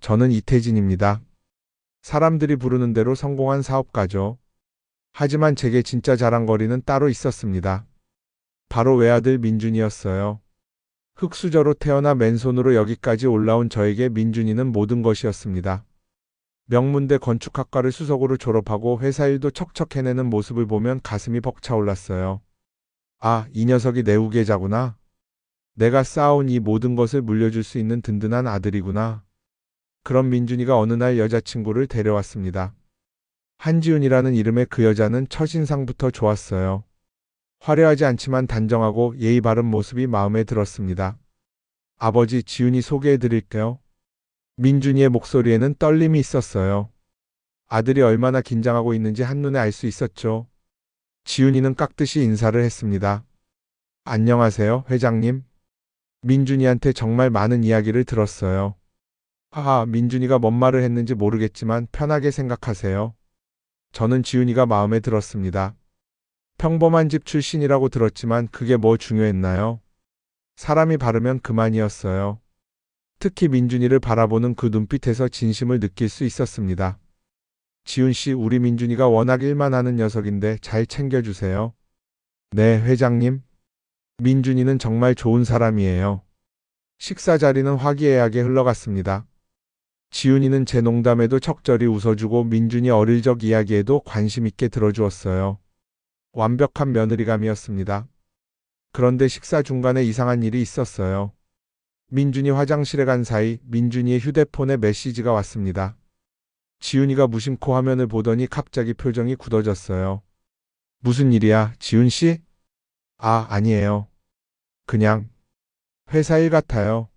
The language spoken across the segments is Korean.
저는 이태진입니다. 사람들이 부르는 대로 성공한 사업가죠. 하지만 제게 진짜 자랑거리는 따로 있었습니다. 바로 외아들 민준이었어요. 흙수저로 태어나 맨손으로 여기까지 올라온 저에게 민준이는 모든 것이었습니다. 명문대 건축학과를 수석으로 졸업하고 회사 일도 척척 해내는 모습을 보면 가슴이 벅차올랐어요. 아, 이 녀석이 내 후계자구나. 내가 쌓아온 이 모든 것을 물려줄 수 있는 든든한 아들이구나. 그런 민준이가 어느 날 여자친구를 데려왔습니다. 한지훈이라는 이름의 그 여자는 첫인상부터 좋았어요. 화려하지 않지만 단정하고 예의 바른 모습이 마음에 들었습니다. 아버지, 지훈이 소개해 드릴게요. 민준이의 목소리에는 떨림이 있었어요. 아들이 얼마나 긴장하고 있는지 한눈에 알 수 있었죠. 지훈이는 깍듯이 인사를 했습니다. 안녕하세요, 회장님. 민준이한테 정말 많은 이야기를 들었어요. 하하, 민준이가 뭔 말을 했는지 모르겠지만 편하게 생각하세요. 저는 지훈이가 마음에 들었습니다. 평범한 집 출신이라고 들었지만 그게 뭐 중요했나요? 사람이 바르면 그만이었어요. 특히 민준이를 바라보는 그 눈빛에서 진심을 느낄 수 있었습니다. 지훈 씨, 우리 민준이가 워낙 일만 하는 녀석인데 잘 챙겨주세요. 네, 회장님. 민준이는 정말 좋은 사람이에요. 식사 자리는 화기애애하게 흘러갔습니다. 지훈이는 제 농담에도 척절히 웃어주고 민준이 어릴 적 이야기에도 관심 있게 들어주었어요. 완벽한 며느리감이었습니다. 그런데 식사 중간에 이상한 일이 있었어요. 민준이 화장실에 간 사이 민준이의 휴대폰에 메시지가 왔습니다. 지훈이가 무심코 화면을 보더니 갑자기 표정이 굳어졌어요. 무슨 일이야, 지훈 씨? 아, 아니에요. 그냥 회사 일 같아요.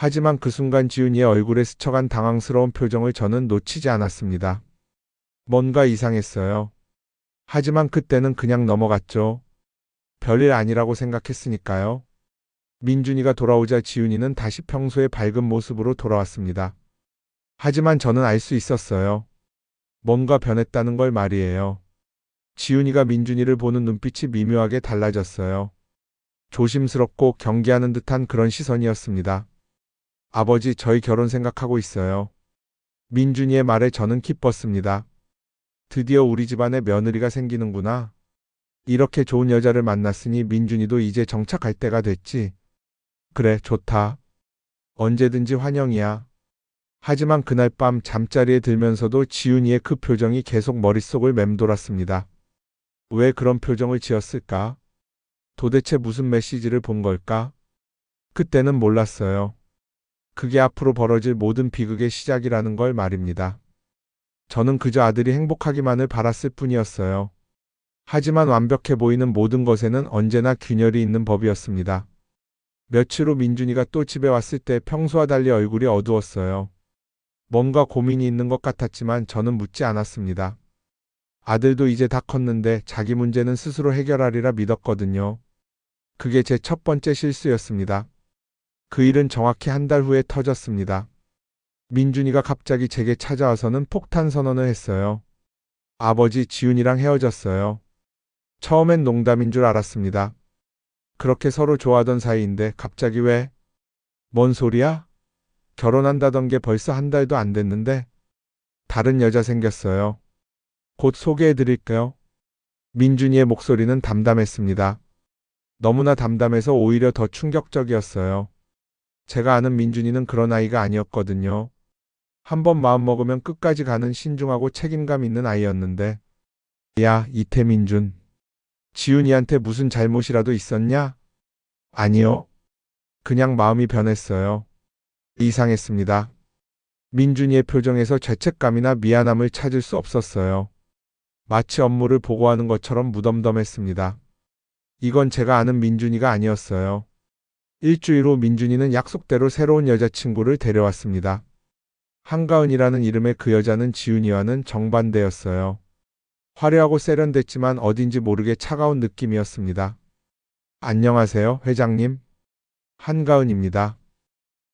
하지만 그 순간 지훈이의 얼굴에 스쳐간 당황스러운 표정을 저는 놓치지 않았습니다. 뭔가 이상했어요. 하지만 그때는 그냥 넘어갔죠. 별일 아니라고 생각했으니까요. 민준이가 돌아오자 지훈이는 다시 평소의 밝은 모습으로 돌아왔습니다. 하지만 저는 알 수 있었어요. 뭔가 변했다는 걸 말이에요. 지훈이가 민준이를 보는 눈빛이 미묘하게 달라졌어요. 조심스럽고 경계하는 듯한 그런 시선이었습니다. 아버지, 저희 결혼 생각하고 있어요. 민준이의 말에 저는 기뻤습니다. 드디어 우리 집안에 며느리가 생기는구나. 이렇게 좋은 여자를 만났으니 민준이도 이제 정착할 때가 됐지. 그래, 좋다. 언제든지 환영이야. 하지만 그날 밤 잠자리에 들면서도 지훈이의 그 표정이 계속 머릿속을 맴돌았습니다. 왜 그런 표정을 지었을까? 도대체 무슨 메시지를 본 걸까? 그때는 몰랐어요. 그게 앞으로 벌어질 모든 비극의 시작이라는 걸 말입니다. 저는 그저 아들이 행복하기만을 바랐을 뿐이었어요. 하지만 완벽해 보이는 모든 것에는 언제나 균열이 있는 법이었습니다. 며칠 후 민준이가 또 집에 왔을 때 평소와 달리 얼굴이 어두웠어요. 뭔가 고민이 있는 것 같았지만 저는 묻지 않았습니다. 아들도 이제 다 컸는데 자기 문제는 스스로 해결하리라 믿었거든요. 그게 제 첫 번째 실수였습니다. 그 일은 정확히 한 달 후에 터졌습니다. 민준이가 갑자기 제게 찾아와서는 폭탄 선언을 했어요. 아버지, 지훈이랑 헤어졌어요. 처음엔 농담인 줄 알았습니다. 그렇게 서로 좋아하던 사이인데 갑자기 왜? 뭔 소리야? 결혼한다던 게 벌써 한 달도 안 됐는데? 다른 여자 생겼어요. 곧 소개해 드릴게요. 민준이의 목소리는 담담했습니다. 너무나 담담해서 오히려 더 충격적이었어요. 제가 아는 민준이는 그런 아이가 아니었거든요. 한번 마음먹으면 끝까지 가는 신중하고 책임감 있는 아이였는데. 야, 이태민준. 지훈이한테 무슨 잘못이라도 있었냐? 아니요. 그냥 마음이 변했어요. 이상했습니다. 민준이의 표정에서 죄책감이나 미안함을 찾을 수 없었어요. 마치 업무를 보고하는 것처럼 무덤덤했습니다. 이건 제가 아는 민준이가 아니었어요. 일주일 후 민준이는 약속대로 새로운 여자친구를 데려왔습니다. 한가은이라는 이름의 그 여자는 지훈이와는 정반대였어요. 화려하고 세련됐지만 어딘지 모르게 차가운 느낌이었습니다. 안녕하세요, 회장님. 한가은입니다.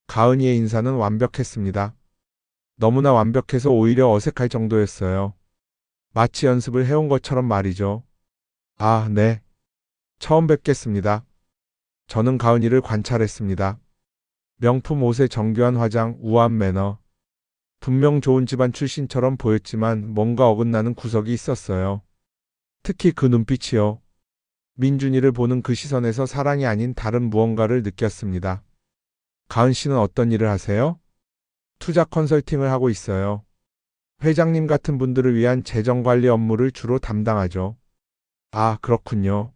가은이의 인사는 완벽했습니다. 너무나 완벽해서 오히려 어색할 정도였어요. 마치 연습을 해온 것처럼 말이죠. 아, 네. 처음 뵙겠습니다. 저는 가은이를 관찰했습니다. 명품 옷에 정교한 화장, 우아한 매너. 분명 좋은 집안 출신처럼 보였지만 뭔가 어긋나는 구석이 있었어요. 특히 그 눈빛이요. 민준이를 보는 그 시선에서 사랑이 아닌 다른 무언가를 느꼈습니다. 가은 씨는 어떤 일을 하세요? 투자 컨설팅을 하고 있어요. 회장님 같은 분들을 위한 재정 관리 업무를 주로 담당하죠. 아, 그렇군요.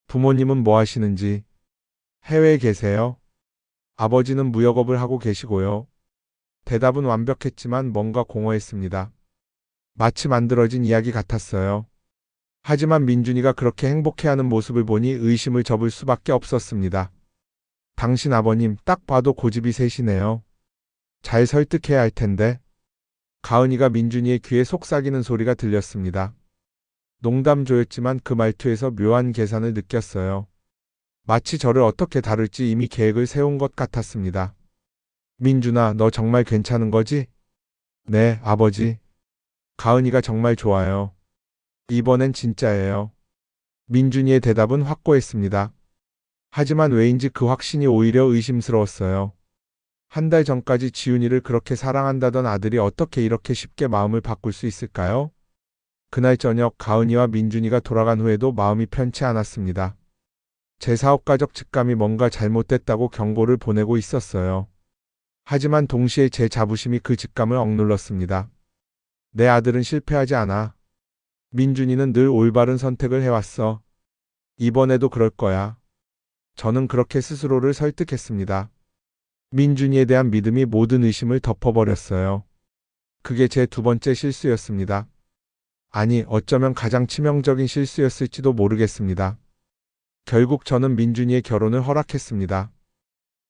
부모님은 뭐 하시는지? 해외에 계세요? 아버지는 무역업을 하고 계시고요. 대답은 완벽했지만 뭔가 공허했습니다. 마치 만들어진 이야기 같았어요. 하지만 민준이가 그렇게 행복해하는 모습을 보니 의심을 접을 수밖에 없었습니다. 당신 아버님 딱 봐도 고집이 세시네요. 잘 설득해야 할 텐데. 가은이가 민준이의 귀에 속삭이는 소리가 들렸습니다. 농담조였지만 그 말투에서 묘한 계산을 느꼈어요. 마치 저를 어떻게 다룰지 이미 계획을 세운 것 같았습니다. 민준아, 너 정말 괜찮은 거지? 네, 아버지. 가은이가 정말 좋아요. 이번엔 진짜예요. 민준이의 대답은 확고했습니다. 하지만 왜인지 그 확신이 오히려 의심스러웠어요. 한 달 전까지 지훈이를 그렇게 사랑한다던 아들이 어떻게 이렇게 쉽게 마음을 바꿀 수 있을까요? 그날 저녁 가은이와 민준이가 돌아간 후에도 마음이 편치 않았습니다. 제 사업가적 직감이 뭔가 잘못됐다고 경고를 보내고 있었어요. 하지만 동시에 제 자부심이 그 직감을 억눌렀습니다. 내 아들은 실패하지 않아. 민준이는 늘 올바른 선택을 해왔어. 이번에도 그럴 거야. 저는 그렇게 스스로를 설득했습니다. 민준이에 대한 믿음이 모든 의심을 덮어버렸어요. 그게 제 두 번째 실수였습니다. 아니, 어쩌면 가장 치명적인 실수였을지도 모르겠습니다. 결국 저는 민준이의 결혼을 허락했습니다.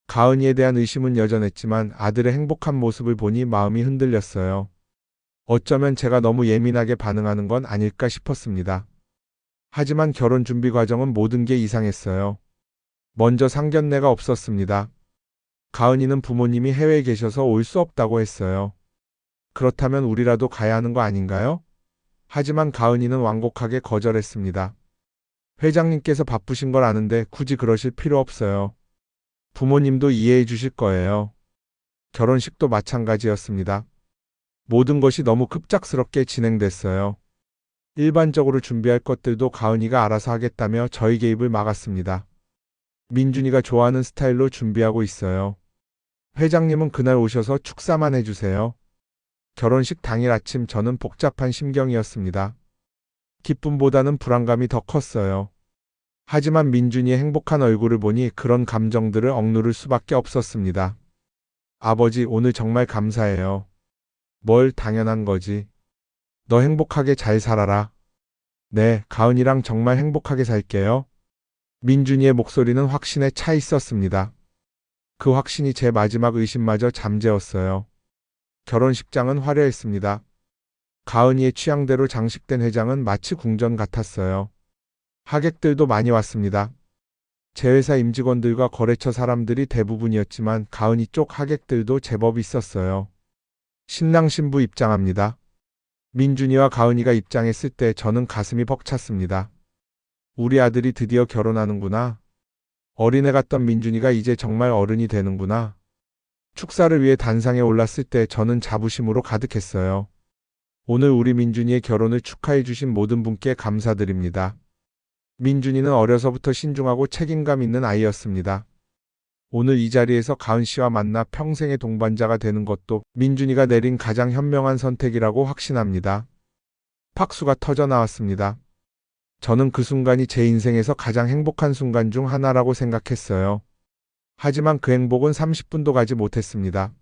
가은이에 대한 의심은 여전했지만 아들의 행복한 모습을 보니 마음이 흔들렸어요. 어쩌면 제가 너무 예민하게 반응하는 건 아닐까 싶었습니다. 하지만 결혼 준비 과정은 모든 게 이상했어요. 먼저 상견례가 없었습니다. 가은이는 부모님이 해외에 계셔서 올 수 없다고 했어요. 그렇다면 우리라도 가야 하는 거 아닌가요? 하지만 가은이는 완곡하게 거절했습니다. 회장님께서 바쁘신 걸 아는데 굳이 그러실 필요 없어요. 부모님도 이해해 주실 거예요. 결혼식도 마찬가지였습니다. 모든 것이 너무 급작스럽게 진행됐어요. 일반적으로 준비할 것들도 가은이가 알아서 하겠다며 저희 개입을 막았습니다. 민준이가 좋아하는 스타일로 준비하고 있어요. 회장님은 그날 오셔서 축사만 해주세요. 결혼식 당일 아침 저는 복잡한 심경이었습니다. 기쁨보다는 불안감이 더 컸어요. 하지만 민준이의 행복한 얼굴을 보니 그런 감정들을 억누를 수밖에 없었습니다. 아버지, 오늘 정말 감사해요. 뭘 당연한 거지. 너 행복하게 잘 살아라. 네, 가은이랑 정말 행복하게 살게요. 민준이의 목소리는 확신에 차 있었습니다. 그 확신이 제 마지막 의심마저 잠재웠어요. 결혼식장은 화려했습니다. 가은이의 취향대로 장식된 회장은 마치 궁전 같았어요. 하객들도 많이 왔습니다. 제 회사 임직원들과 거래처 사람들이 대부분이었지만 가은이 쪽 하객들도 제법 있었어요. 신랑 신부 입장합니다. 민준이와 가은이가 입장했을 때 저는 가슴이 벅찼습니다. 우리 아들이 드디어 결혼하는구나. 어린애 같던 민준이가 이제 정말 어른이 되는구나. 축사를 위해 단상에 올랐을 때 저는 자부심으로 가득했어요. 오늘 우리 민준이의 결혼을 축하해 주신 모든 분께 감사드립니다. 민준이는 어려서부터 신중하고 책임감 있는 아이였습니다. 오늘 이 자리에서 가은 씨와 만나 평생의 동반자가 되는 것도 민준이가 내린 가장 현명한 선택이라고 확신합니다. 박수가 터져 나왔습니다. 저는 그 순간이 제 인생에서 가장 행복한 순간 중 하나라고 생각했어요. 하지만 그 행복은 30분도 가지 못했습니다.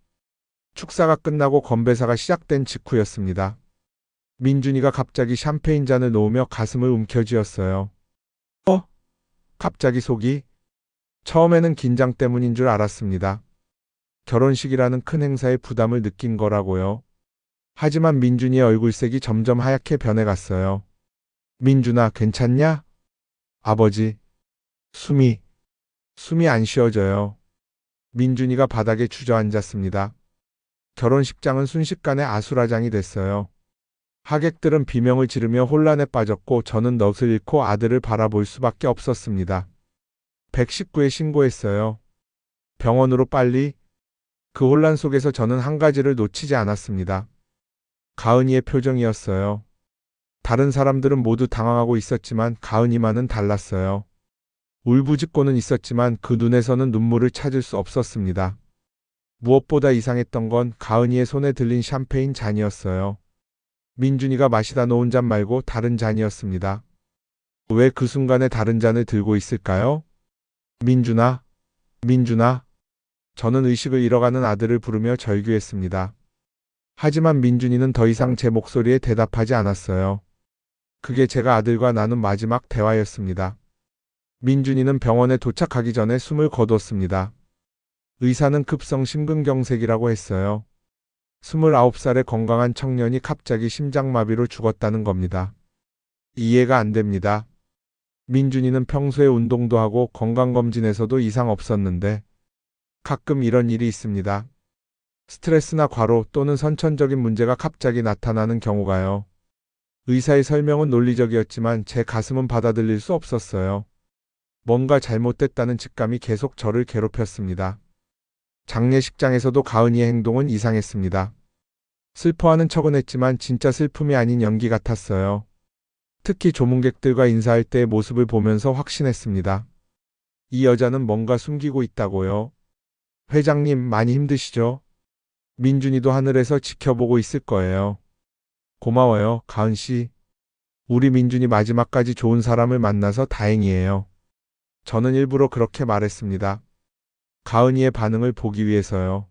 축사가 끝나고 건배사가 시작된 직후였습니다. 민준이가 갑자기 샴페인 잔을 놓으며 가슴을 움켜쥐었어요. 갑자기 속이? 처음에는 긴장 때문인 줄 알았습니다. 결혼식이라는 큰 행사에 부담을 느낀 거라고요. 하지만 민준이의 얼굴색이 점점 하얗게 변해갔어요. 민준아, 괜찮냐? 아버지. 숨이 안 쉬어져요. 민준이가 바닥에 주저앉았습니다. 결혼식장은 순식간에 아수라장이 됐어요. 하객들은 비명을 지르며 혼란에 빠졌고 저는 넋을 잃고 아들을 바라볼 수밖에 없었습니다. 119에 신고했어요. 병원으로 빨리. 그 혼란 속에서 저는 한 가지를 놓치지 않았습니다. 가은이의 표정이었어요. 다른 사람들은 모두 당황하고 있었지만 가은이만은 달랐어요. 울부짖고는 있었지만 그 눈에서는 눈물을 찾을 수 없었습니다. 무엇보다 이상했던 건 가은이의 손에 들린 샴페인 잔이었어요. 민준이가 마시다 놓은 잔 말고 다른 잔이었습니다. 왜 그 순간에 다른 잔을 들고 있을까요? 민준아, 민준아. 저는 의식을 잃어가는 아들을 부르며 절규했습니다. 하지만 민준이는 더 이상 제 목소리에 대답하지 않았어요. 그게 제가 아들과 나눈 마지막 대화였습니다. 민준이는 병원에 도착하기 전에 숨을 거두었습니다. 의사는 급성 심근경색이라고 했어요. 29살의 건강한 청년이 갑자기 심장마비로 죽었다는 겁니다. 이해가 안 됩니다. 민준이는 평소에 운동도 하고 건강검진에서도 이상 없었는데 가끔 이런 일이 있습니다. 스트레스나 과로 또는 선천적인 문제가 갑자기 나타나는 경우가요. 의사의 설명은 논리적이었지만 제 가슴은 받아들일 수 없었어요. 뭔가 잘못됐다는 직감이 계속 저를 괴롭혔습니다. 장례식장에서도 가은이의 행동은 이상했습니다. 슬퍼하는 척은 했지만 진짜 슬픔이 아닌 연기 같았어요. 특히 조문객들과 인사할 때의 모습을 보면서 확신했습니다. 이 여자는 뭔가 숨기고 있다고요. 회장님 많이 힘드시죠? 민준이도 하늘에서 지켜보고 있을 거예요. 고마워요, 가은 씨. 우리 민준이 마지막까지 좋은 사람을 만나서 다행이에요. 저는 일부러 그렇게 말했습니다. 가은이의 반응을 보기 위해서요.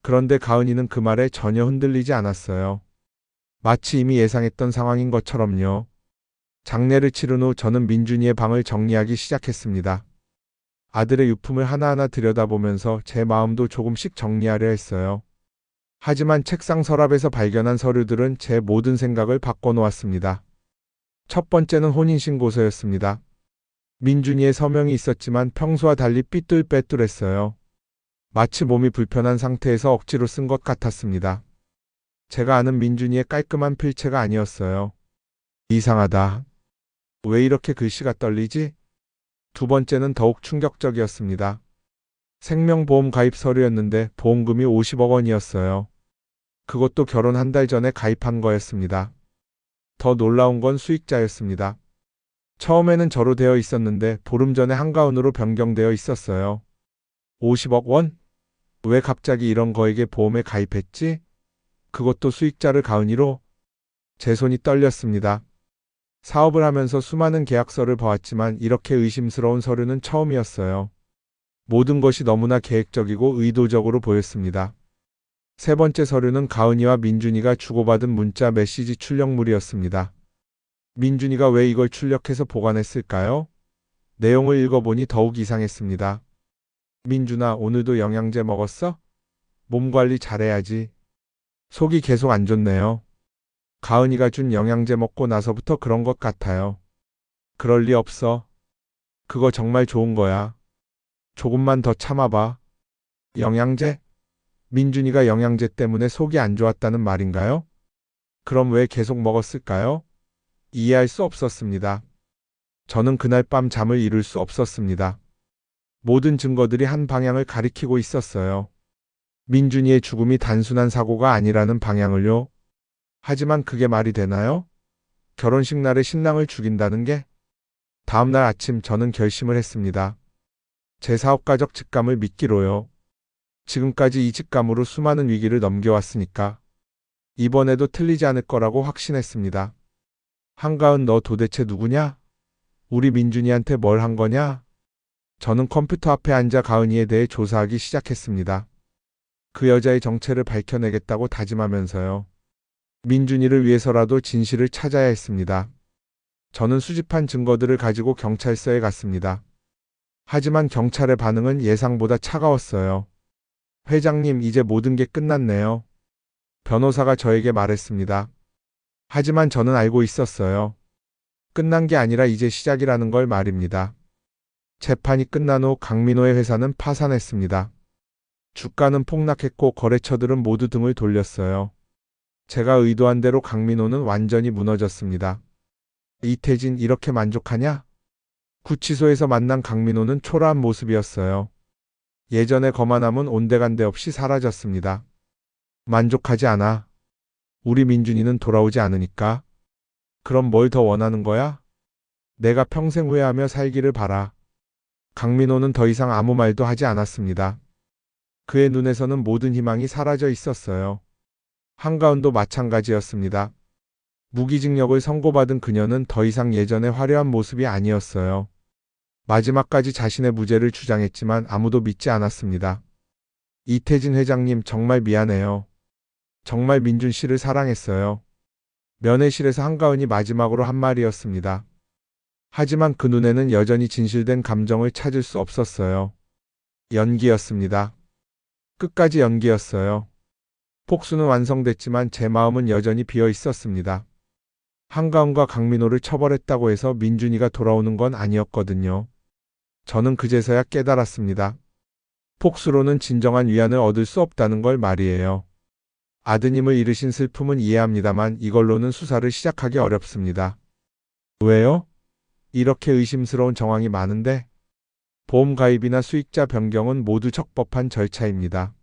그런데 가은이는 그 말에 전혀 흔들리지 않았어요. 마치 이미 예상했던 상황인 것처럼요. 장례를 치른 후 저는 민준이의 방을 정리하기 시작했습니다. 아들의 유품을 하나하나 들여다보면서 제 마음도 조금씩 정리하려 했어요. 하지만 책상 서랍에서 발견한 서류들은 제 모든 생각을 바꿔놓았습니다. 첫 번째는 혼인신고서였습니다. 민준이의 서명이 있었지만 평소와 달리 삐뚤빼뚤했어요. 마치 몸이 불편한 상태에서 억지로 쓴 것 같았습니다. 제가 아는 민준이의 깔끔한 필체가 아니었어요. 이상하다. 왜 이렇게 글씨가 떨리지? 두 번째는 더욱 충격적이었습니다. 생명보험 가입 서류였는데 보험금이 50억 원이었어요. 그것도 결혼 한 달 전에 가입한 거였습니다. 더 놀라운 건 수익자였습니다. 처음에는 저로 되어 있었는데 보름 전에 한가운으로 변경되어 있었어요. 50억 원? 왜 갑자기 이런 거에게 보험에 가입했지? 그것도 수익자를 가은이로? 제 손이 떨렸습니다. 사업을 하면서 수많은 계약서를 봐왔지만 이렇게 의심스러운 서류는 처음이었어요. 모든 것이 너무나 계획적이고 의도적으로 보였습니다. 세 번째 서류는 가은이와 민준이가 주고받은 문자 메시지 출력물이었습니다. 민준이가 왜 이걸 출력해서 보관했을까요? 내용을 읽어보니 더욱 이상했습니다. 민준아, 오늘도 영양제 먹었어? 몸 관리 잘해야지. 속이 계속 안 좋네요. 가은이가 준 영양제 먹고 나서부터 그런 것 같아요. 그럴 리 없어. 그거 정말 좋은 거야. 조금만 더 참아봐. 영양제? 민준이가 영양제 때문에 속이 안 좋았다는 말인가요? 그럼 왜 계속 먹었을까요? 이해할 수 없었습니다. 저는 그날 밤 잠을 이룰 수 없었습니다. 모든 증거들이 한 방향을 가리키고 있었어요. 민준이의 죽음이 단순한 사고가 아니라는 방향을요. 하지만 그게 말이 되나요? 결혼식 날에 신랑을 죽인다는 게? 다음 날 아침 저는 결심을 했습니다. 제 사업가적 직감을 믿기로요. 지금까지 이 직감으로 수많은 위기를 넘겨왔으니까 이번에도 틀리지 않을 거라고 확신했습니다. 한가은, 너 도대체 누구냐? 우리 민준이한테 뭘 한 거냐? 저는 컴퓨터 앞에 앉아 가은이에 대해 조사하기 시작했습니다. 그 여자의 정체를 밝혀내겠다고 다짐하면서요. 민준이를 위해서라도 진실을 찾아야 했습니다. 저는 수집한 증거들을 가지고 경찰서에 갔습니다. 하지만 경찰의 반응은 예상보다 차가웠어요. 회장님, 이제 모든 게 끝났네요. 변호사가 저에게 말했습니다. 하지만 저는 알고 있었어요. 끝난 게 아니라 이제 시작이라는 걸 말입니다. 재판이 끝난 후 강민호의 회사는 파산했습니다. 주가는 폭락했고 거래처들은 모두 등을 돌렸어요. 제가 의도한 대로 강민호는 완전히 무너졌습니다. 이태진, 이렇게 만족하냐? 구치소에서 만난 강민호는 초라한 모습이었어요. 예전의 거만함은 온데간데 없이 사라졌습니다. 만족하지 않아. 우리 민준이는 돌아오지 않으니까. 그럼 뭘 더 원하는 거야? 내가 평생 후회하며 살기를 바라. 강민호는 더 이상 아무 말도 하지 않았습니다. 그의 눈에서는 모든 희망이 사라져 있었어요. 한가은도 마찬가지였습니다. 무기징역을 선고받은 그녀는 더 이상 예전의 화려한 모습이 아니었어요. 마지막까지 자신의 무죄를 주장했지만 아무도 믿지 않았습니다. 이태진 회장님 정말 미안해요. 정말 민준 씨를 사랑했어요. 면회실에서 한가은이 마지막으로 한 말이었습니다. 하지만 그 눈에는 여전히 진실된 감정을 찾을 수 없었어요. 연기였습니다. 끝까지 연기였어요. 복수는 완성됐지만 제 마음은 여전히 비어 있었습니다. 한가은과 강민호를 처벌했다고 해서 민준이가 돌아오는 건 아니었거든요. 저는 그제서야 깨달았습니다. 복수로는 진정한 위안을 얻을 수 없다는 걸 말이에요. 아드님을 잃으신 슬픔은 이해합니다만 이걸로는 수사를 시작하기 어렵습니다. 왜요? 이렇게 의심스러운 정황이 많은데? 보험 가입이나 수익자 변경은 모두 적법한 절차입니다.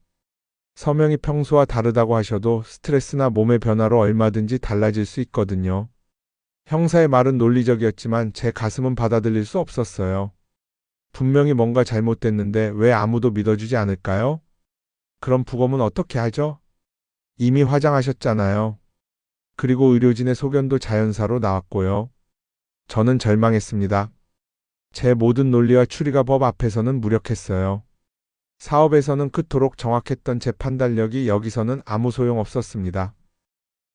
서명이 평소와 다르다고 하셔도 스트레스나 몸의 변화로 얼마든지 달라질 수 있거든요. 형사의 말은 논리적이었지만 제 가슴은 받아들일 수 없었어요. 분명히 뭔가 잘못됐는데 왜 아무도 믿어주지 않을까요? 그럼 부검은 어떻게 하죠? 이미 화장하셨잖아요. 그리고 의료진의 소견도 자연사로 나왔고요. 저는 절망했습니다. 제 모든 논리와 추리가 법 앞에서는 무력했어요. 사업에서는 그토록 정확했던 제 판단력이 여기서는 아무 소용 없었습니다.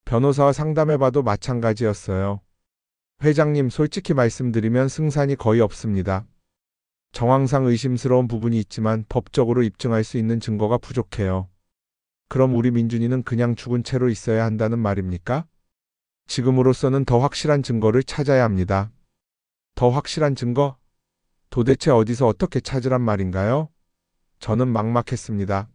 변호사와 상담해봐도 마찬가지였어요. 회장님, 솔직히 말씀드리면 승산이 거의 없습니다. 정황상 의심스러운 부분이 있지만 법적으로 입증할 수 있는 증거가 부족해요. 그럼 우리 민준이는 그냥 죽은 채로 있어야 한다는 말입니까? 지금으로서는 더 확실한 증거를 찾아야 합니다. 더 확실한 증거? 도대체 어디서 어떻게 찾으란 말인가요? 저는 막막했습니다.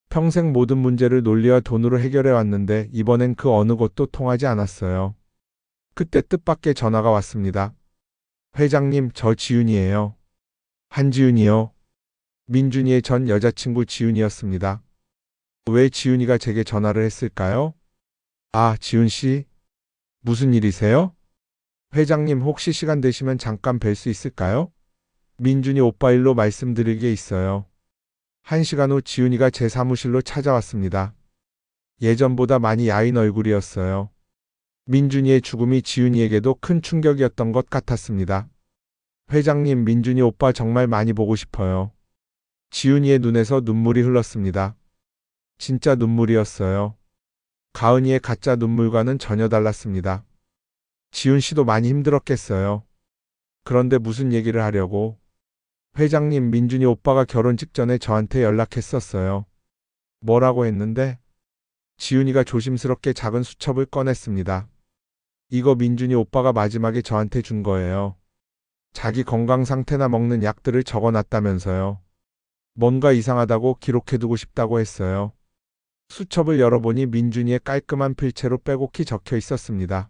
평생 모든 문제를 논리와 돈으로 해결해 왔는데 이번엔 그 어느 것도 통하지 않았어요. 그때 뜻밖의 전화가 왔습니다. 회장님, 저 지윤이에요. 한지윤이요. 민준이의 전 여자친구 지윤이었습니다. 왜 지윤이가 제게 전화를 했을까요? 아, 지윤 씨? 무슨 일이세요? 회장님, 혹시 시간 되시면 잠깐 뵐 수 있을까요? 민준이 오빠 일로 말씀드릴 게 있어요. 1시간 후 지윤이가 제 사무실로 찾아왔습니다. 예전보다 많이 야윈 얼굴이었어요. 민준이의 죽음이 지윤이에게도 큰 충격이었던 것 같았습니다. 회장님, 민준이 오빠 정말 많이 보고 싶어요. 지윤이의 눈에서 눈물이 흘렀습니다. 진짜 눈물이었어요. 가은이의 가짜 눈물과는 전혀 달랐습니다. 지윤 씨도 많이 힘들었겠어요. 그런데 무슨 얘기를 하려고? 회장님, 민준이 오빠가 결혼 직전에 저한테 연락했었어요. 뭐라고 했는데? 지윤이가 조심스럽게 작은 수첩을 꺼냈습니다. 이거 민준이 오빠가 마지막에 저한테 준 거예요. 자기 건강 상태나 먹는 약들을 적어놨다면서요. 뭔가 이상하다고 기록해두고 싶다고 했어요. 수첩을 열어보니 민준이의 깔끔한 필체로 빼곡히 적혀 있었습니다.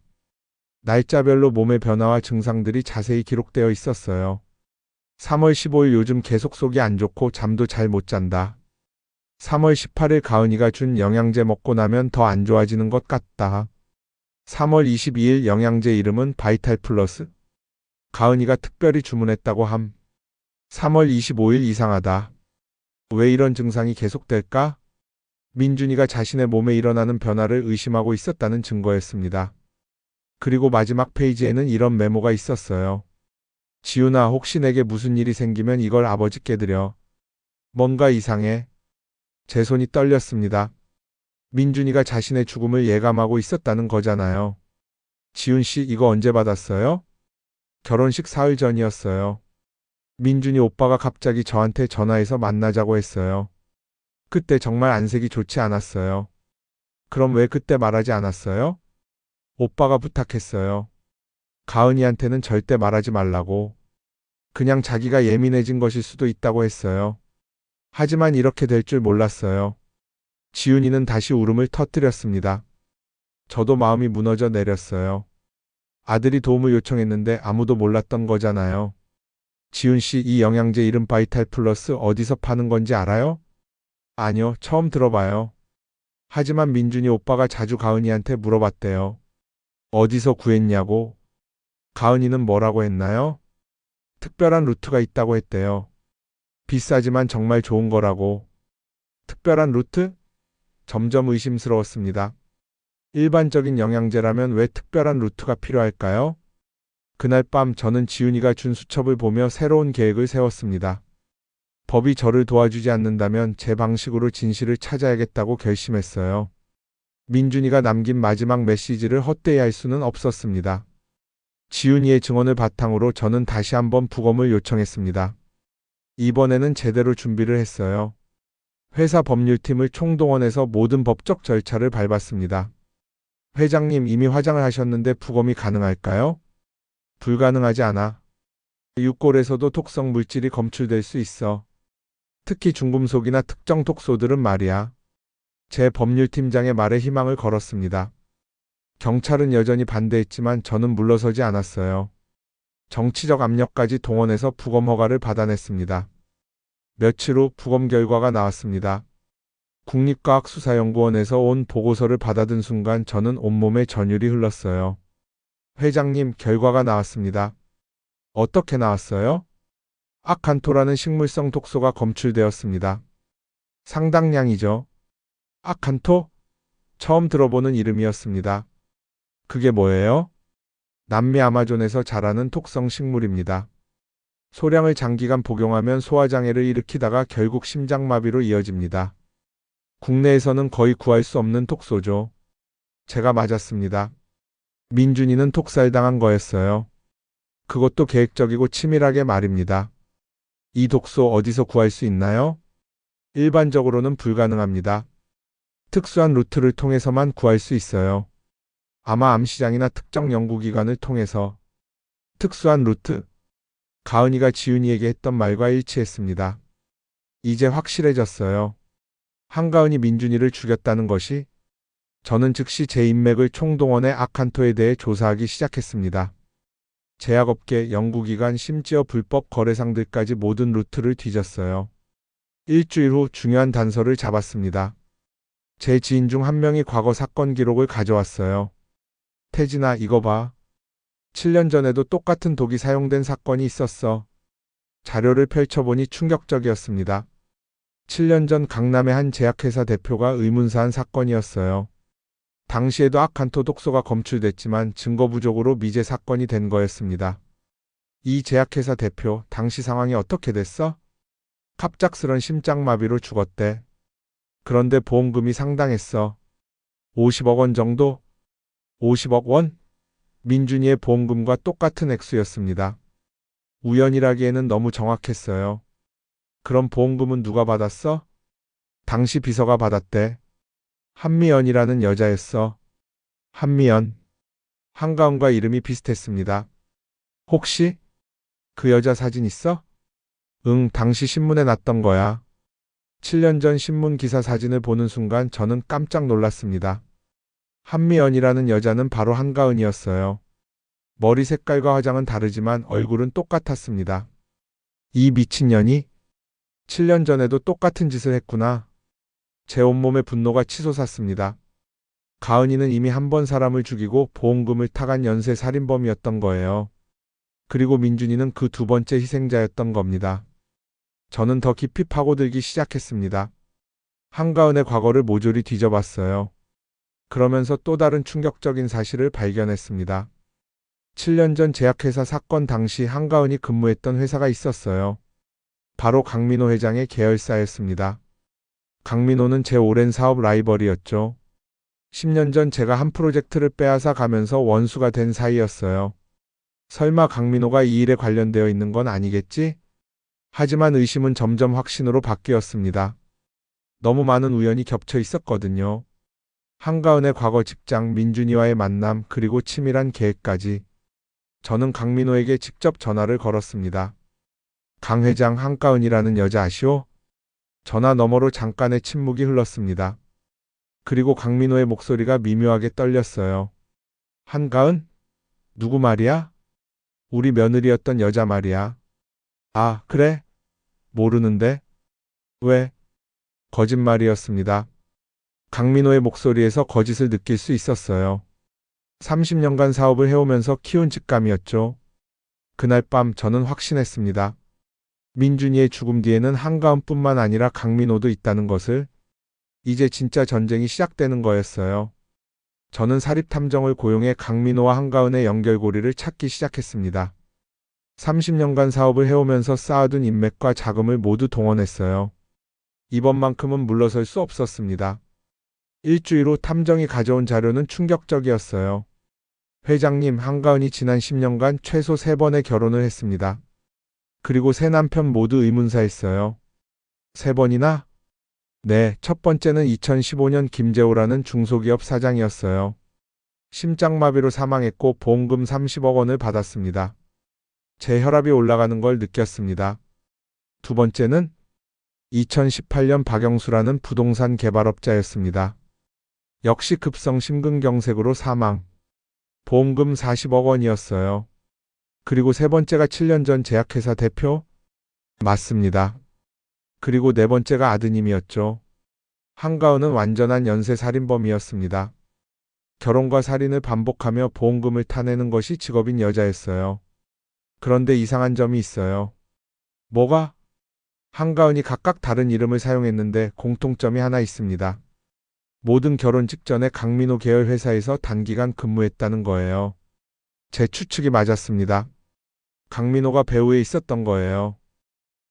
날짜별로 몸의 변화와 증상들이 자세히 기록되어 있었어요. 3월 15일 요즘 계속 속이 안 좋고 잠도 잘 못 잔다. 3월 18일 가은이가 준 영양제 먹고 나면 더 안 좋아지는 것 같다. 3월 22일 영양제 이름은 바이탈 플러스. 가은이가 특별히 주문했다고 함. 3월 25일 이상하다. 왜 이런 증상이 계속될까? 민준이가 자신의 몸에 일어나는 변화를 의심하고 있었다는 증거였습니다. 그리고 마지막 페이지에는 이런 메모가 있었어요. 지훈아, 혹시 내게 무슨 일이 생기면 이걸 아버지께 드려. 뭔가 이상해. 제 손이 떨렸습니다. 민준이가 자신의 죽음을 예감하고 있었다는 거잖아요. 지훈 씨, 이거 언제 받았어요? 결혼식 사흘 전이었어요. 민준이 오빠가 갑자기 저한테 전화해서 만나자고 했어요. 그때 정말 안색이 좋지 않았어요. 그럼 왜 그때 말하지 않았어요? 오빠가 부탁했어요. 가은이한테는 절대 말하지 말라고. 그냥 자기가 예민해진 것일 수도 있다고 했어요. 하지만 이렇게 될 줄 몰랐어요. 지훈이는 다시 울음을 터뜨렸습니다. 저도 마음이 무너져 내렸어요. 아들이 도움을 요청했는데 아무도 몰랐던 거잖아요. 지훈 씨, 이 영양제 이름 바이탈 플러스 어디서 파는 건지 알아요? 아니요, 처음 들어봐요. 하지만 민준이 오빠가 자주 가은이한테 물어봤대요. 어디서 구했냐고. 가은이는 뭐라고 했나요? 특별한 루트가 있다고 했대요. 비싸지만 정말 좋은 거라고. 특별한 루트? 점점 의심스러웠습니다. 일반적인 영양제라면 왜 특별한 루트가 필요할까요? 그날 밤 저는 지훈이가 준 수첩을 보며 새로운 계획을 세웠습니다. 법이 저를 도와주지 않는다면 제 방식으로 진실을 찾아야겠다고 결심했어요. 민준이가 남긴 마지막 메시지를 헛되이 할 수는 없었습니다. 지훈이의 증언을 바탕으로 저는 다시 한번 부검을 요청했습니다. 이번에는 제대로 준비를 했어요. 회사 법률팀을 총동원해서 모든 법적 절차를 밟았습니다. 회장님, 이미 화장을 하셨는데 부검이 가능할까요? 불가능하지 않아. 육골에서도 독성 물질이 검출될 수 있어. 특히 중금속이나 특정 독소들은 말이야. 제 법률팀장의 말에 희망을 걸었습니다. 경찰은 여전히 반대했지만 저는 물러서지 않았어요. 정치적 압력까지 동원해서 부검 허가를 받아냈습니다. 며칠 후 부검 결과가 나왔습니다. 국립과학수사연구원에서 온 보고서를 받아든 순간 저는 온몸에 전율이 흘렀어요. 회장님, 결과가 나왔습니다. 어떻게 나왔어요? 아칸토라는 식물성 독소가 검출되었습니다. 상당량이죠. 아칸토? 처음 들어보는 이름이었습니다. 그게 뭐예요? 남미 아마존에서 자라는 독성 식물입니다. 소량을 장기간 복용하면 소화장애를 일으키다가 결국 심장마비로 이어집니다. 국내에서는 거의 구할 수 없는 독소죠. 제가 맞았습니다. 민준이는 독살당한 거였어요. 그것도 계획적이고 치밀하게 말입니다. 이 독소 어디서 구할 수 있나요? 일반적으로는 불가능합니다. 특수한 루트를 통해서만 구할 수 있어요. 아마 암시장이나 특정 연구기관을 통해서. 특수한 루트. 가은이가 지훈이에게 했던 말과 일치했습니다. 이제 확실해졌어요. 한가은이 민준이를 죽였다는 것이. 저는 즉시 제 인맥을 총동원해 아칸토에 대해 조사하기 시작했습니다. 제약업계, 연구기관, 심지어 불법 거래상들까지 모든 루트를 뒤졌어요. 일주일 후 중요한 단서를 잡았습니다. 제 지인 중 한 명이 과거 사건 기록을 가져왔어요. 태진아, 이거 봐. 7년 전에도 똑같은 독이 사용된 사건이 있었어. 자료를 펼쳐보니 충격적이었습니다. 7년 전 강남의 한 제약회사 대표가 의문사한 사건이었어요. 당시에도 아칸토 독소가 검출됐지만 증거 부족으로 미제 사건이 된 거였습니다. 이 제약회사 대표, 당시 상황이 어떻게 됐어? 갑작스런 심장마비로 죽었대. 그런데 보험금이 상당했어. 50억 원 정도? 50억 원? 민준이의 보험금과 똑같은 액수였습니다. 우연이라기에는 너무 정확했어요. 그럼 보험금은 누가 받았어? 당시 비서가 받았대. 한미연이라는 여자였어. 한미연. 한가은과 이름이 비슷했습니다. 혹시 그 여자 사진 있어? 응, 당시 신문에 났던 거야. 7년 전 신문 기사 사진을 보는 순간 저는 깜짝 놀랐습니다. 한미연이라는 여자는 바로 한가은이었어요. 머리 색깔과 화장은 다르지만 얼굴은 똑같았습니다. 이 미친년이 7년 전에도 똑같은 짓을 했구나. 제 온몸에 분노가 치솟았습니다. 가은이는 이미 한 번 사람을 죽이고 보험금을 타간 연쇄 살인범이었던 거예요. 그리고 민준이는 그 두 번째 희생자였던 겁니다. 저는 더 깊이 파고들기 시작했습니다. 한가은의 과거를 모조리 뒤져봤어요. 그러면서 또 다른 충격적인 사실을 발견했습니다. 7년 전 제약회사 사건 당시 한가은이 근무했던 회사가 있었어요. 바로 강민호 회장의 계열사였습니다. 강민호는 제 오랜 사업 라이벌이었죠. 10년 전 제가 한 프로젝트를 빼앗아 가면서 원수가 된 사이였어요. 설마 강민호가 이 일에 관련되어 있는 건 아니겠지? 하지만 의심은 점점 확신으로 바뀌었습니다. 너무 많은 우연이 겹쳐 있었거든요. 한가은의 과거 직장, 민준이와의 만남, 그리고 치밀한 계획까지. 저는 강민호에게 직접 전화를 걸었습니다. 강 회장, 한가은이라는 여자 아시오? 전화 너머로 잠깐의 침묵이 흘렀습니다. 그리고 강민호의 목소리가 미묘하게 떨렸어요. 한가은? 누구 말이야? 우리 며느리였던 여자 말이야. 아, 그래? 모르는데? 왜? 거짓말이었습니다. 강민호의 목소리에서 거짓을 느낄 수 있었어요. 30년간 사업을 해오면서 키운 직감이었죠. 그날 밤 저는 확신했습니다. 민준이의 죽음 뒤에는 한가은뿐만 아니라 강민호도 있다는 것을. 이제 진짜 전쟁이 시작되는 거였어요. 저는 사립탐정을 고용해 강민호와 한가은의 연결고리를 찾기 시작했습니다. 30년간 사업을 해오면서 쌓아둔 인맥과 자금을 모두 동원했어요. 이번만큼은 물러설 수 없었습니다. 일주일 후 탐정이 가져온 자료는 충격적이었어요. 회장님, 한가은이 지난 10년간 최소 3번의 결혼을 했습니다. 그리고 세 남편 모두 의문사했어요. 3번이나? 네, 첫 번째는 2015년 김재호라는 중소기업 사장이었어요. 심장마비로 사망했고 보험금 30억 원을 받았습니다. 제 혈압이 올라가는 걸 느꼈습니다. 두 번째는 2018년 박영수라는 부동산 개발업자였습니다. 역시 급성 심근경색으로 사망. 보험금 40억 원이었어요. 그리고 세 번째가 7년 전 제약회사 대표? 맞습니다. 그리고 네 번째가 아드님이었죠. 한가은은 완전한 연쇄살인범이었습니다. 결혼과 살인을 반복하며 보험금을 타내는 것이 직업인 여자였어요. 그런데 이상한 점이 있어요. 뭐가? 한가은이 각각 다른 이름을 사용했는데 공통점이 하나 있습니다. 모든 결혼 직전에 강민호 계열 회사에서 단기간 근무했다는 거예요. 제 추측이 맞았습니다. 강민호가 배후에 있었던 거예요.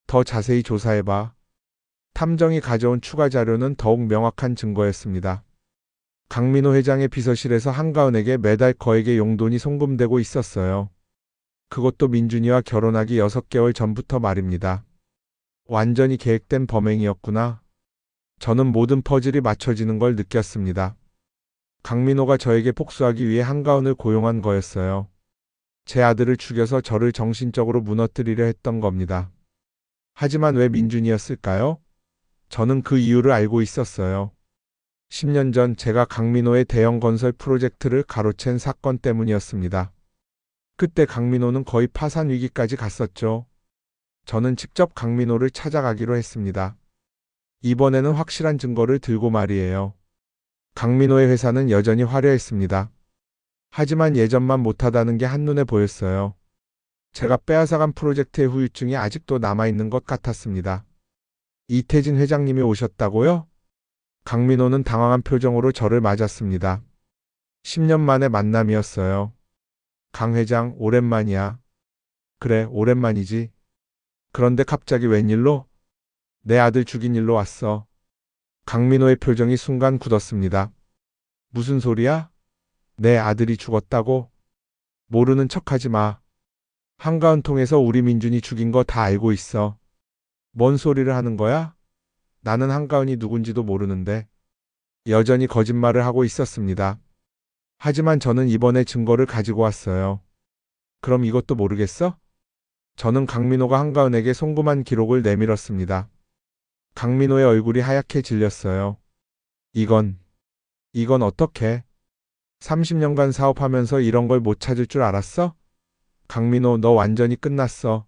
더 자세히 조사해봐. 탐정이 가져온 추가 자료는 더욱 명확한 증거였습니다. 강민호 회장의 비서실에서 한가은에게 매달 거액의 용돈이 송금되고 있었어요. 그것도 민준이와 결혼하기 6개월 전부터 말입니다. 완전히 계획된 범행이었구나. 저는 모든 퍼즐이 맞춰지는 걸 느꼈습니다. 강민호가 저에게 복수하기 위해 한가은을 고용한 거였어요. 제 아들을 죽여서 저를 정신적으로 무너뜨리려 했던 겁니다. 하지만 왜 민준이었을까요? 저는 그 이유를 알고 있었어요. 10년 전 제가 강민호의 대형 건설 프로젝트를 가로챈 사건 때문이었습니다. 그때 강민호는 거의 파산 위기까지 갔었죠. 저는 직접 강민호를 찾아가기로 했습니다. 이번에는 확실한 증거를 들고 말이에요. 강민호의 회사는 여전히 화려했습니다. 하지만 예전만 못하다는 게 한눈에 보였어요. 제가 빼앗아간 프로젝트의 후유증이 아직도 남아있는 것 같았습니다. 이태진 회장님이 오셨다고요? 강민호는 당황한 표정으로 저를 맞았습니다. 10년 만의 만남이었어요. 강 회장, 오랜만이야. 그래, 오랜만이지. 그런데 갑자기 웬일로? 내 아들 죽인 일로 왔어. 강민호의 표정이 순간 굳었습니다. 무슨 소리야? 내 아들이 죽었다고? 모르는 척하지 마. 한가은 통해서 우리 민준이 죽인 거 다 알고 있어. 뭔 소리를 하는 거야? 나는 한가은이 누군지도 모르는데. 여전히 거짓말을 하고 있었습니다. 하지만 저는 이번에 증거를 가지고 왔어요. 그럼 이것도 모르겠어? 저는 강민호가 한가은에게 송금한 기록을 내밀었습니다. 강민호의 얼굴이 하얗게 질렸어요. 이건 어떻게? 30년간 사업하면서 이런 걸 못 찾을 줄 알았어? 강민호, 너 완전히 끝났어.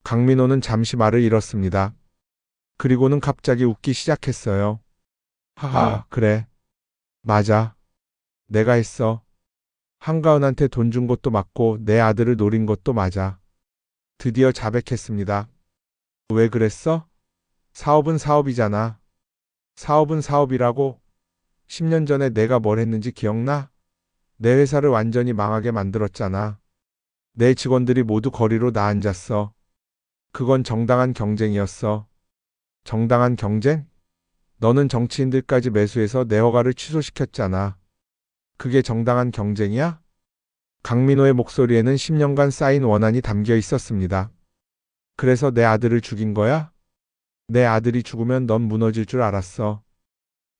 강민호는 잠시 말을 잃었습니다. 그리고는 갑자기 웃기 시작했어요. 하하, 그래. 맞아. 내가 했어. 한가은한테 돈 준 것도 맞고 내 아들을 노린 것도 맞아. 드디어 자백했습니다. 왜 그랬어? 사업은 사업이잖아. 사업은 사업이라고. 10년 전에 내가 뭘 했는지 기억나? 내 회사를 완전히 망하게 만들었잖아. 내 직원들이 모두 거리로 나앉았어. 그건 정당한 경쟁이었어. 정당한 경쟁? 너는 정치인들까지 매수해서 내 허가를 취소시켰잖아. 그게 정당한 경쟁이야? 강민호의 목소리에는 10년간 쌓인 원한이 담겨 있었습니다. 그래서 내 아들을 죽인 거야? 내 아들이 죽으면 넌 무너질 줄 알았어.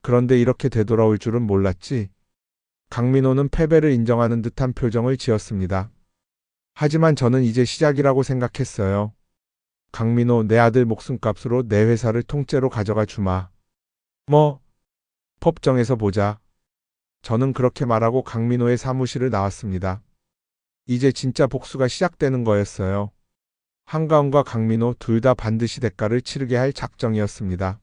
그런데 이렇게 되돌아올 줄은 몰랐지. 강민호는 패배를 인정하는 듯한 표정을 지었습니다. 하지만 저는 이제 시작이라고 생각했어요. 강민호, 내 아들 목숨값으로 내 회사를 통째로 가져가 주마. 뭐? 법정에서 보자. 저는 그렇게 말하고 강민호의 사무실을 나왔습니다. 이제 진짜 복수가 시작되는 거였어요. 한가은과 강민호 둘 다 반드시 대가를 치르게 할 작정이었습니다.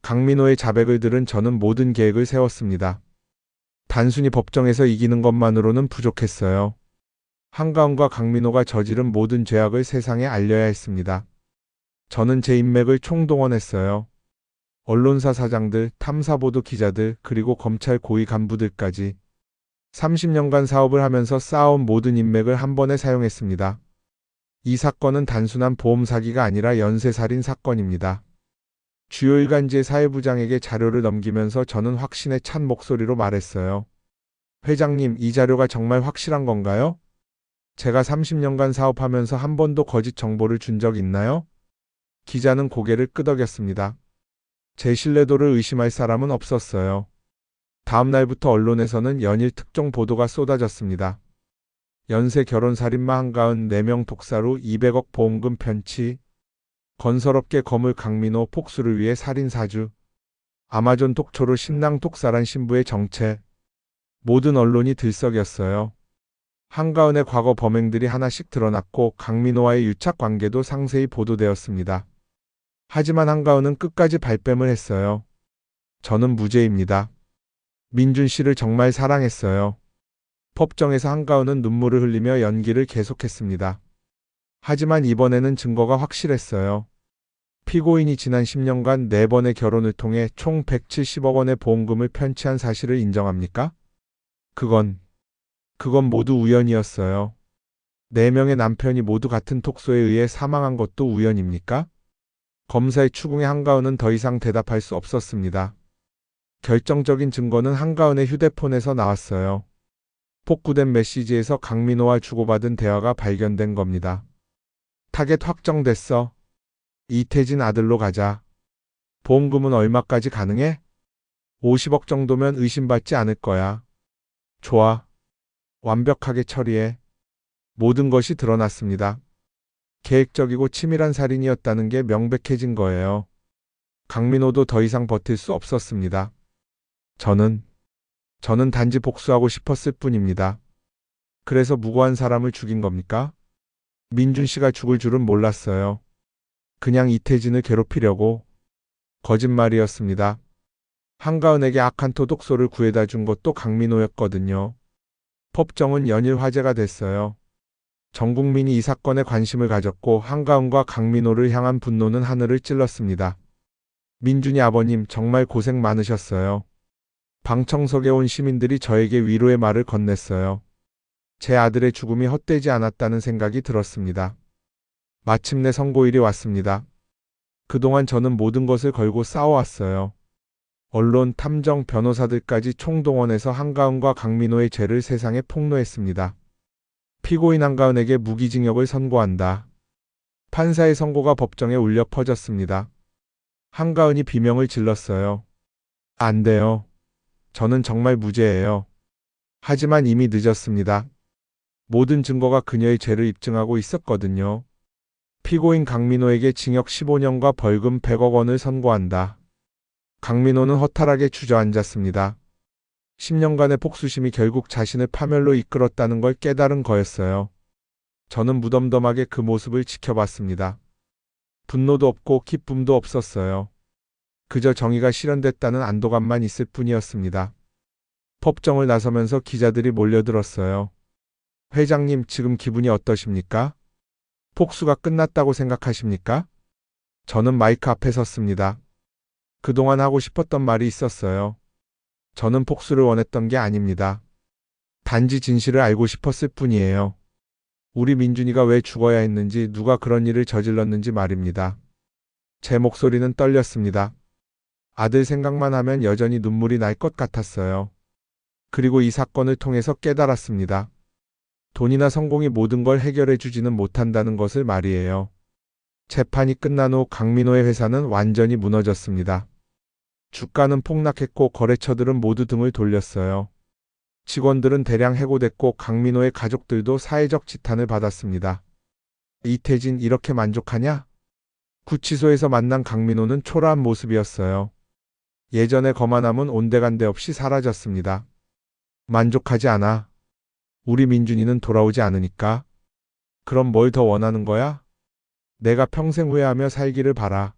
강민호의 자백을 들은 저는 모든 계획을 세웠습니다. 단순히 법정에서 이기는 것만으로는 부족했어요. 한가은과 강민호가 저지른 모든 죄악을 세상에 알려야 했습니다. 저는 제 인맥을 총동원했어요. 언론사 사장들, 탐사보도 기자들, 그리고 검찰 고위 간부들까지 30년간 사업을 하면서 쌓아온 모든 인맥을 한 번에 사용했습니다. 이 사건은 단순한 보험 사기가 아니라 연쇄살인 사건입니다. 주요 일간지의 사회부장에게 자료를 넘기면서 저는 확신에 찬 목소리로 말했어요. 회장님, 이 자료가 정말 확실한 건가요? 제가 30년간 사업하면서 한 번도 거짓 정보를 준 적 있나요? 기자는 고개를 끄덕였습니다. 제 신뢰도를 의심할 사람은 없었어요. 다음 날부터 언론에서는 연일 특종 보도가 쏟아졌습니다. 연쇄 결혼살인마 한가은 4명 독사로 200억 보험금 편취, 건설업계 거물 강민호 폭수를 위해 살인사주, 아마존 독초로 신랑 독살한 신부의 정체. 모든 언론이 들썩였어요. 한가은의 과거 범행들이 하나씩 드러났고 강민호와의 유착 관계도 상세히 보도되었습니다. 하지만 한가은은 끝까지 발뺌을 했어요. 저는 무죄입니다. 민준 씨를 정말 사랑했어요. 법정에서 한가은은 눈물을 흘리며 연기를 계속했습니다. 하지만 이번에는 증거가 확실했어요. 피고인이 지난 10년간 4번의 결혼을 통해 총 170억 원의 보험금을 편취한 사실을 인정합니까? 그건 모두 우연이었어요. 4명의 남편이 모두 같은 톡소에 의해 사망한 것도 우연입니까? 검사의 추궁에 한가은은 더 이상 대답할 수 없었습니다. 결정적인 증거는 한가은의 휴대폰에서 나왔어요. 복구된 메시지에서 강민호와 주고받은 대화가 발견된 겁니다. 타겟 확정됐어. 이태진 아들로 가자. 보험금은 얼마까지 가능해? 50억 정도면 의심받지 않을 거야. 좋아. 완벽하게 처리해. 모든 것이 드러났습니다. 계획적이고 치밀한 살인이었다는 게 명백해진 거예요. 강민호도 더 이상 버틸 수 없었습니다. 저는 단지 복수하고 싶었을 뿐입니다. 그래서 무고한 사람을 죽인 겁니까? 민준 씨가 죽을 줄은 몰랐어요. 그냥 이태진을 괴롭히려고. 거짓말이었습니다. 한가은에게 악한 토독소를 구해다 준 것도 강민호였거든요. 법정은 연일 화제가 됐어요. 전 국민이 이 사건에 관심을 가졌고 한가은과 강민호를 향한 분노는 하늘을 찔렀습니다. 민준이 아버님 정말 고생 많으셨어요. 방청석에 온 시민들이 저에게 위로의 말을 건넸어요. 제 아들의 죽음이 헛되지 않았다는 생각이 들었습니다. 마침내 선고일이 왔습니다. 그동안 저는 모든 것을 걸고 싸워왔어요. 언론, 탐정, 변호사들까지 총동원해서 한가은과 강민호의 죄를 세상에 폭로했습니다. 피고인 한가은에게 무기징역을 선고한다. 판사의 선고가 법정에 울려 퍼졌습니다. 한가은이 비명을 질렀어요. 안 돼요. 저는 정말 무죄예요. 하지만 이미 늦었습니다. 모든 증거가 그녀의 죄를 입증하고 있었거든요. 피고인 강민호에게 징역 15년과 벌금 100억 원을 선고한다. 강민호는 허탈하게 주저앉았습니다. 10년간의 복수심이 결국 자신을 파멸로 이끌었다는 걸 깨달은 거였어요. 저는 무덤덤하게 그 모습을 지켜봤습니다. 분노도 없고 기쁨도 없었어요. 그저 정의가 실현됐다는 안도감만 있을 뿐이었습니다. 법정을 나서면서 기자들이 몰려들었어요. 회장님, 지금 기분이 어떠십니까? 복수가 끝났다고 생각하십니까? 저는 마이크 앞에 섰습니다. 그동안 하고 싶었던 말이 있었어요. 저는 복수를 원했던 게 아닙니다. 단지 진실을 알고 싶었을 뿐이에요. 우리 민준이가 왜 죽어야 했는지, 누가 그런 일을 저질렀는지 말입니다. 제 목소리는 떨렸습니다. 아들 생각만 하면 여전히 눈물이 날 것 같았어요. 그리고 이 사건을 통해서 깨달았습니다. 돈이나 성공이 모든 걸 해결해 주지는 못한다는 것을 말이에요. 재판이 끝난 후 강민호의 회사는 완전히 무너졌습니다. 주가는 폭락했고 거래처들은 모두 등을 돌렸어요. 직원들은 대량 해고됐고 강민호의 가족들도 사회적 지탄을 받았습니다. 이태진, 이렇게 만족하냐? 구치소에서 만난 강민호는 초라한 모습이었어요. 예전의 거만함은 온데간데 없이 사라졌습니다. 만족하지 않아. 우리 민준이는 돌아오지 않으니까. 그럼 뭘 더 원하는 거야? 내가 평생 후회하며 살기를 바라.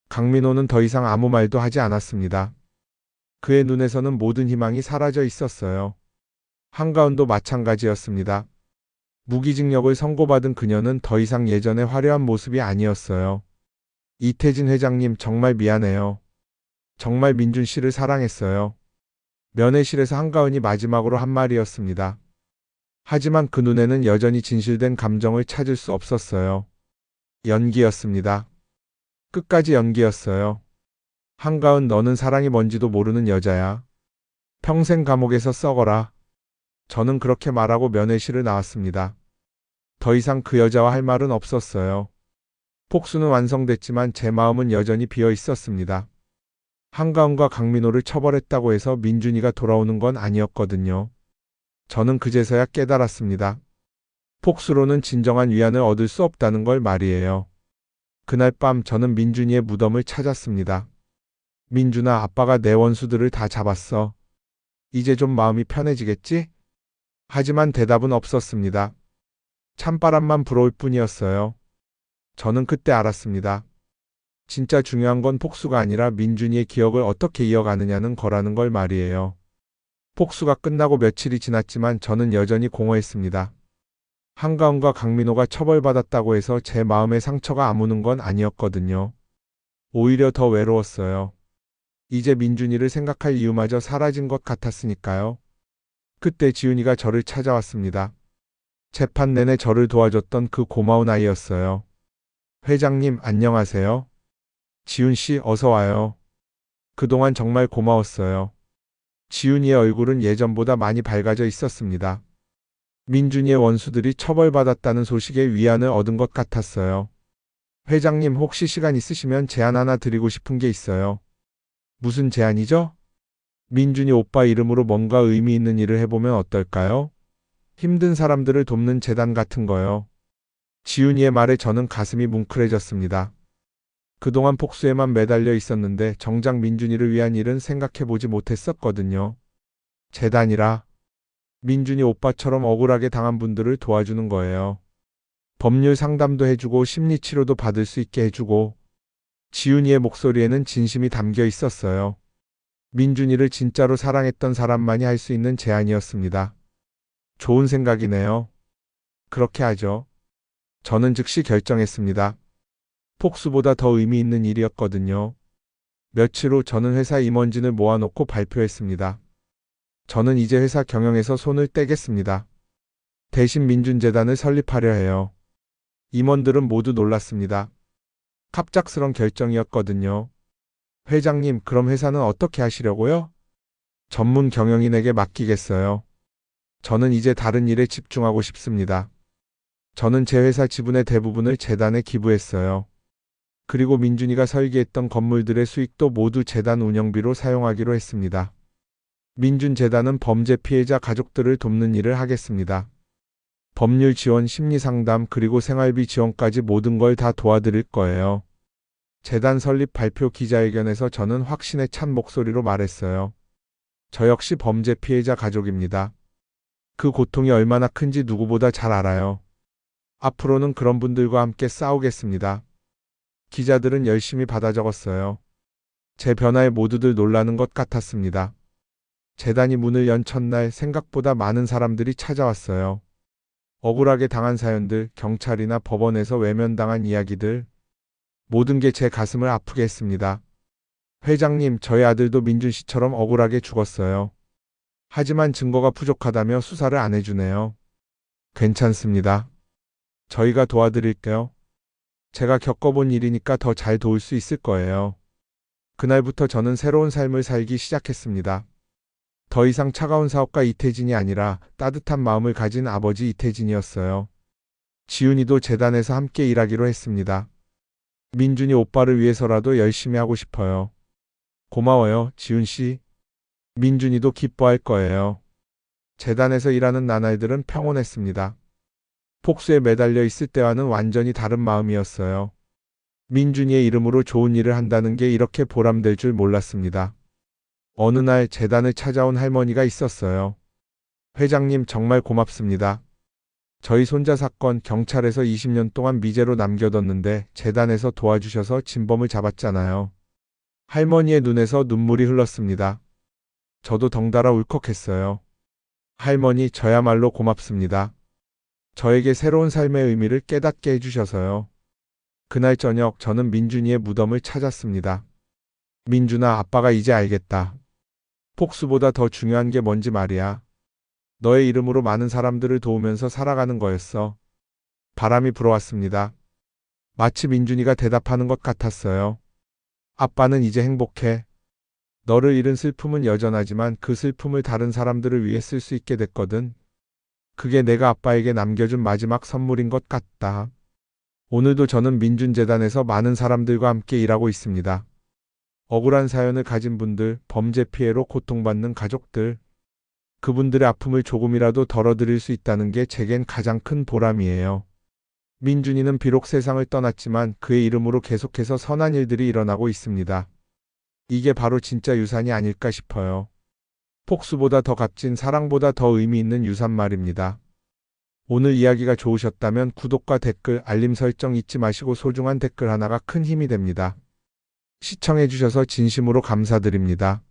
강민호는 더 이상 아무 말도 하지 않았습니다. 그의 눈에서는 모든 희망이 사라져 있었어요. 한가은도 마찬가지였습니다. 무기징역을 선고받은 그녀는 더 이상 예전의 화려한 모습이 아니었어요. 이태진 회장님 정말 미안해요. 정말 민준 씨를 사랑했어요. 면회실에서 한가은이 마지막으로 한 말이었습니다. 하지만 그 눈에는 여전히 진실된 감정을 찾을 수 없었어요. 연기였습니다. 끝까지 연기였어요. 한가은, 너는 사랑이 뭔지도 모르는 여자야. 평생 감옥에서 썩어라. 저는 그렇게 말하고 면회실을 나왔습니다. 더 이상 그 여자와 할 말은 없었어요. 폭수는 완성됐지만 제 마음은 여전히 비어 있었습니다. 한가은과 강민호를 처벌했다고 해서 민준이가 돌아오는 건 아니었거든요. 저는 그제서야 깨달았습니다. 폭수로는 진정한 위안을 얻을 수 없다는 걸 말이에요. 그날 밤 저는 민준이의 무덤을 찾았습니다. 민준아, 아빠가 내 원수들을 다 잡았어. 이제 좀 마음이 편해지겠지? 하지만 대답은 없었습니다. 찬바람만 불어올 뿐이었어요. 저는 그때 알았습니다. 진짜 중요한 건 폭수가 아니라 민준이의 기억을 어떻게 이어가느냐는 거라는 걸 말이에요. 폭수가 끝나고 며칠이 지났지만 저는 여전히 공허했습니다. 한가은과 강민호가 처벌받았다고 해서 제 마음의 상처가 아무는 건 아니었거든요. 오히려 더 외로웠어요. 이제 민준이를 생각할 이유마저 사라진 것 같았으니까요. 그때 지훈이가 저를 찾아왔습니다. 재판 내내 저를 도와줬던 그 고마운 아이였어요. 회장님, 안녕하세요. 지훈 씨, 어서 와요. 그동안 정말 고마웠어요. 지훈이의 얼굴은 예전보다 많이 밝아져 있었습니다. 민준이의 원수들이 처벌받았다는 소식에 위안을 얻은 것 같았어요. 회장님, 혹시 시간 있으시면 제안 하나 드리고 싶은 게 있어요. 무슨 제안이죠? 민준이 오빠 이름으로 뭔가 의미 있는 일을 해보면 어떨까요? 힘든 사람들을 돕는 재단 같은 거요. 지훈이의 말에 저는 가슴이 뭉클해졌습니다. 그동안 폭수에만 매달려 있었는데 정작 민준이를 위한 일은 생각해보지 못했었거든요. 재단이라 민준이 오빠처럼 억울하게 당한 분들을 도와주는 거예요. 법률 상담도 해주고 심리치료도 받을 수 있게 해주고. 지훈이의 목소리에는 진심이 담겨 있었어요. 민준이를 진짜로 사랑했던 사람만이 할 수 있는 제안이었습니다. 좋은 생각이네요. 그렇게 하죠. 저는 즉시 결정했습니다. 폭수보다 더 의미 있는 일이었거든요. 며칠 후 저는 회사 임원진을 모아놓고 발표했습니다. 저는 이제 회사 경영에서 손을 떼겠습니다. 대신 민준재단을 설립하려 해요. 임원들은 모두 놀랐습니다. 갑작스런 결정이었거든요. 회장님, 그럼 회사는 어떻게 하시려고요? 전문 경영인에게 맡기겠어요. 저는 이제 다른 일에 집중하고 싶습니다. 저는 제 회사 지분의 대부분을 재단에 기부했어요. 그리고 민준이가 설계했던 건물들의 수익도 모두 재단 운영비로 사용하기로 했습니다. 민준재단은 범죄 피해자 가족들을 돕는 일을 하겠습니다. 법률 지원, 심리 상담, 그리고 생활비 지원까지 모든 걸 다 도와드릴 거예요. 재단 설립 발표 기자회견에서 저는 확신에 찬 목소리로 말했어요. 저 역시 범죄 피해자 가족입니다. 그 고통이 얼마나 큰지 누구보다 잘 알아요. 앞으로는 그런 분들과 함께 싸우겠습니다. 기자들은 열심히 받아 적었어요. 제 변화에 모두들 놀라는 것 같았습니다. 재단이 문을 연 첫날 생각보다 많은 사람들이 찾아왔어요. 억울하게 당한 사연들, 경찰이나 법원에서 외면당한 이야기들, 모든 게 제 가슴을 아프게 했습니다. 회장님, 저희 아들도 민준 씨처럼 억울하게 죽었어요. 하지만 증거가 부족하다며 수사를 안 해주네요. 괜찮습니다. 저희가 도와드릴게요. 제가 겪어본 일이니까 더 잘 도울 수 있을 거예요. 그날부터 저는 새로운 삶을 살기 시작했습니다. 더 이상 차가운 사업가 이태진이 아니라 따뜻한 마음을 가진 아버지 이태진이었어요. 지훈이도 재단에서 함께 일하기로 했습니다. 민준이 오빠를 위해서라도 열심히 하고 싶어요. 고마워요, 지훈 씨. 민준이도 기뻐할 거예요. 재단에서 일하는 나날들은 평온했습니다. 폭수에 매달려 있을 때와는 완전히 다른 마음이었어요. 민준이의 이름으로 좋은 일을 한다는 게 이렇게 보람될 줄 몰랐습니다. 어느 날 재단을 찾아온 할머니가 있었어요. 회장님, 정말 고맙습니다. 저희 손자 사건 경찰에서 20년 동안 미제로 남겨뒀는데 재단에서 도와주셔서 진범을 잡았잖아요. 할머니의 눈에서 눈물이 흘렀습니다. 저도 덩달아 울컥했어요. 할머니, 저야말로 고맙습니다. 저에게 새로운 삶의 의미를 깨닫게 해주셔서요. 그날 저녁 저는 민준이의 무덤을 찾았습니다. 민준아, 아빠가 이제 알겠다. 복수보다 더 중요한 게 뭔지 말이야. 너의 이름으로 많은 사람들을 도우면서 살아가는 거였어. 바람이 불어왔습니다. 마치 민준이가 대답하는 것 같았어요. 아빠는 이제 행복해. 너를 잃은 슬픔은 여전하지만 그 슬픔을 다른 사람들을 위해 쓸 수 있게 됐거든. 그게 내가 아빠에게 남겨준 마지막 선물인 것 같다. 오늘도 저는 민준재단에서 많은 사람들과 함께 일하고 있습니다. 억울한 사연을 가진 분들, 범죄 피해로 고통받는 가족들, 그분들의 아픔을 조금이라도 덜어드릴 수 있다는 게 제겐 가장 큰 보람이에요. 민준이는 비록 세상을 떠났지만 그의 이름으로 계속해서 선한 일들이 일어나고 있습니다. 이게 바로 진짜 유산이 아닐까 싶어요. 복수보다 더 값진 사랑보다 더 의미 있는 유산 말입니다. 오늘 이야기가 좋으셨다면 구독과 댓글, 알림 설정 잊지 마시고 소중한 댓글 하나가 큰 힘이 됩니다. 시청해주셔서 진심으로 감사드립니다.